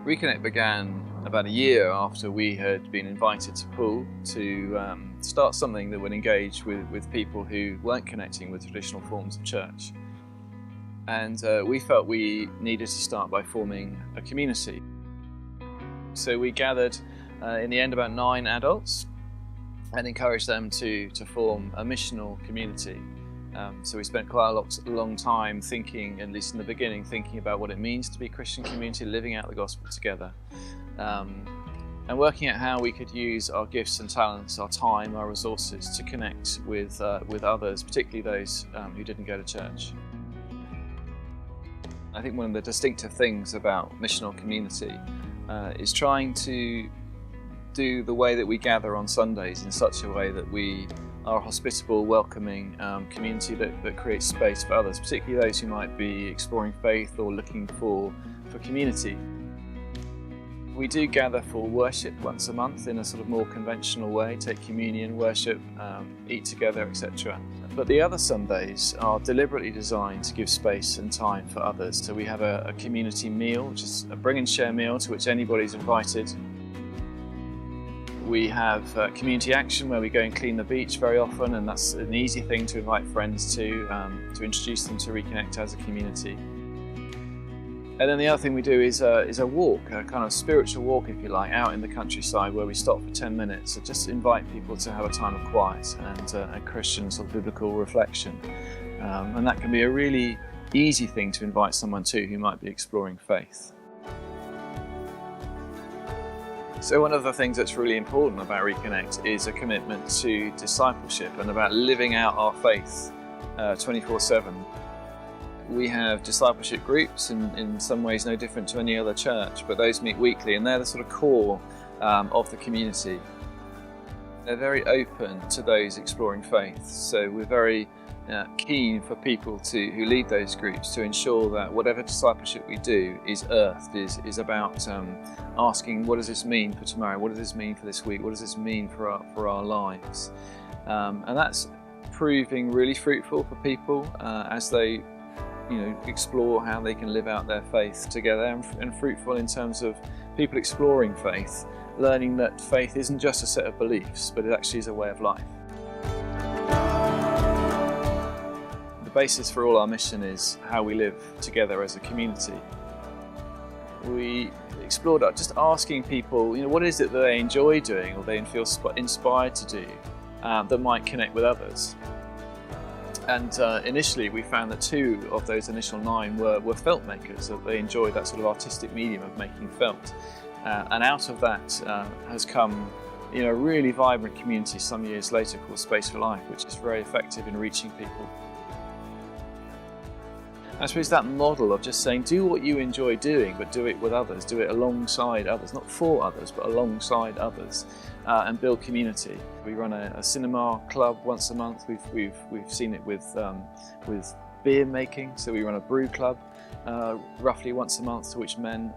Reconnect began about a year after we had been invited to Poole to start something that would engage with people who weren't connecting with traditional forms of church. And we felt we needed to start by forming a community. So we gathered in the end about 9 adults and encouraged them to form a missional community. So we spent quite a long time thinking, at least in the beginning, thinking about what it means to be a Christian community, living out the gospel together, and working out how we could use our gifts and talents, our time, our resources to connect with others, particularly those who didn't go to church. I think one of the distinctive things about missional community is trying to do the way that we gather on Sundays in such a way that we are a hospitable, welcoming community that creates space for others, particularly those who might be exploring faith or looking for community. We do gather for worship once a month in a sort of more conventional way, take communion, worship, eat together, etc. But the other Sundays are deliberately designed to give space and time for others. So we have a community meal, which is a bring and share meal to which anybody's invited. We have community action where we go and clean the beach very often, and that's an easy thing to invite friends to introduce them to Reconnect as a community. And then the other thing we do is a walk, a kind of spiritual walk, if you like, out in the countryside where we stop for 10 minutes to just invite people to have a time of quiet and a Christian sort of biblical reflection. And that can be a really easy thing to invite someone to who might be exploring faith. So one of the things that's really important about Reconnect is a commitment to discipleship and about living out our faith 24/7. We have discipleship groups, in some ways no different to any other church, but those meet weekly and they're the sort of core of the community. They're very open to those exploring faith, so we're very keen for people who lead those groups to ensure that whatever discipleship we do is earthed, is about asking, what does this mean for tomorrow, what does this mean for this week, what does this mean for our lives, and that's proving really fruitful for people as they explore how they can live out their faith together, and fruitful in terms of people exploring faith, learning that faith isn't just a set of beliefs, but it actually is a way of life. The basis for all our mission is how we live together as a community. We explored just asking people, what is it that they enjoy doing or they feel inspired to do that might connect with others. And initially we found that 2 of those initial 9 were felt makers, that they enjoyed that sort of artistic medium of making felt. And out of that has come a really vibrant community some years later called Space for Life, which is very effective in reaching people. I suppose that model of just saying, do what you enjoy doing, but do it with others, do it alongside others, not for others, but alongside others, and build community. We run a cinema club once a month. We've seen it with beer making, so we run a brew club roughly once a month, to which men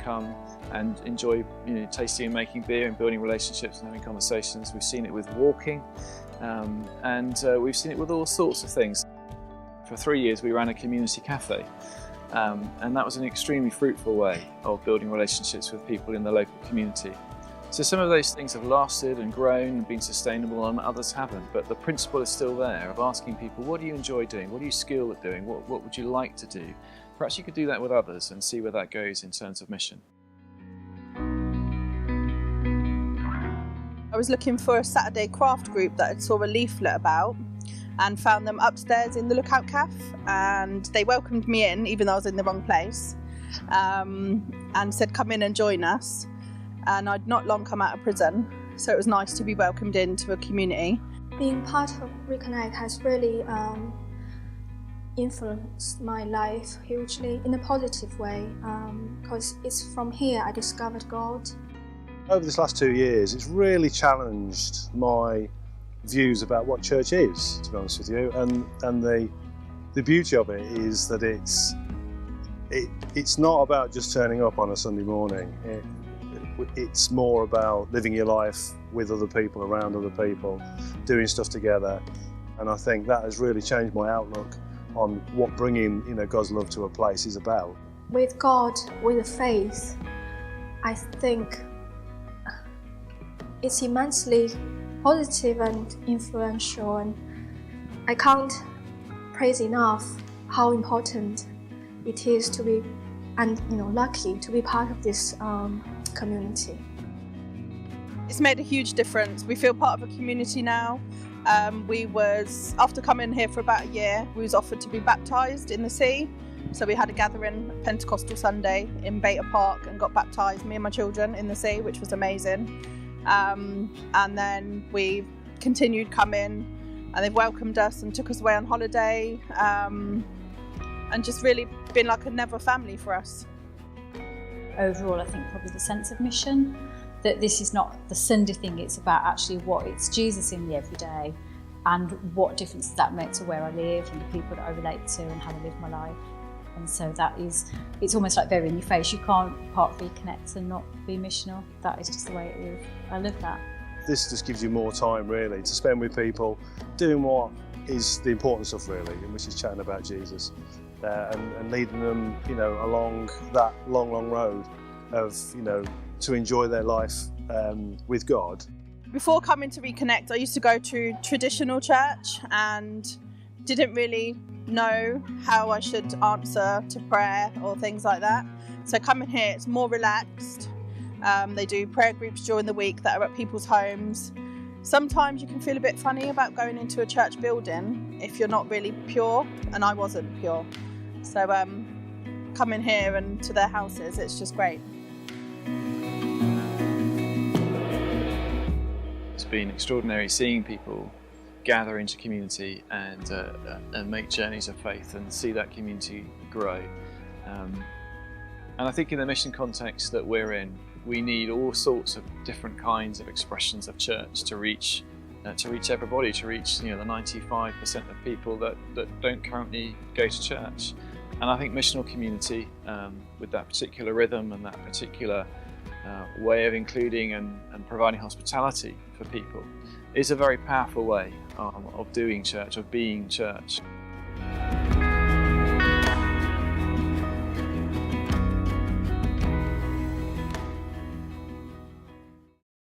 come and enjoy tasting and making beer and building relationships and having conversations. We've seen it with walking, and we've seen it with all sorts of things. For 3 years we ran a community cafe, and that was an extremely fruitful way of building relationships with people in the local community. So some of those things have lasted and grown and been sustainable, and others haven't, but the principle is still there of asking people, what do you enjoy doing, what are you skilled at doing, what would you like to do? Perhaps you could do that with others and see where that goes in terms of mission. I was looking for a Saturday craft group that I saw a leaflet about, and found them upstairs in the Lookout Cafe, and they welcomed me in, even though I was in the wrong place, and said come in and join us. And I'd not long come out of prison, so it was nice to be welcomed into a community. Being part of Reconnect has really influenced my life hugely in a positive way, because it's from here I discovered God. Over this last 2 years, it's really challenged my views about what church is, to be honest with you, and the beauty of it is that it's not about just turning up on a Sunday morning. It's more about living your life with other people, around other people, doing stuff together, and I think that has really changed my outlook on what bringing God's love to a place is about. With God, with faith, I think it's immensely positive and influential, and I can't praise enough how important it is to be, and lucky to be part of this community. It's made a huge difference. We feel part of a community now. After coming here for about a year, we was offered to be baptised in the sea. So we had a gathering Pentecostal Sunday in Beta Park and got baptised, me and my children, in the sea, which was amazing. And then we continued coming, and they've welcomed us and took us away on holiday, and just really been like another family for us. Overall, I think probably the sense of mission, that this is not the Sunday thing, it's about actually it's Jesus in the everyday, and what difference that makes to where I live and the people that I relate to and how I live my life. And so it's almost like very in your face. You can't part of Reconnect and not be missional. That is just the way it is. I love that. This just gives you more time really to spend with people, doing what is the important stuff really, which is chatting about Jesus, and leading them, along that long road of, to enjoy their life with God. Before coming to Reconnect, I used to go to traditional church and didn't really know how I should answer to prayer or things like that. So coming here, it's more relaxed. They do prayer groups during the week that are at people's homes. Sometimes you can feel a bit funny about going into a church building if you're not really pure, and I wasn't pure. So coming here and to their houses, it's just great. It's been extraordinary seeing people gather into community and make journeys of faith and see that community grow. And I think in the mission context that we're in, we need all sorts of different kinds of expressions of church to reach everybody, to reach the 95% of people that don't currently go to church. And I think missional community, with that particular rhythm and that particular way of including and providing hospitality for people, is a very powerful way of doing church, of being church.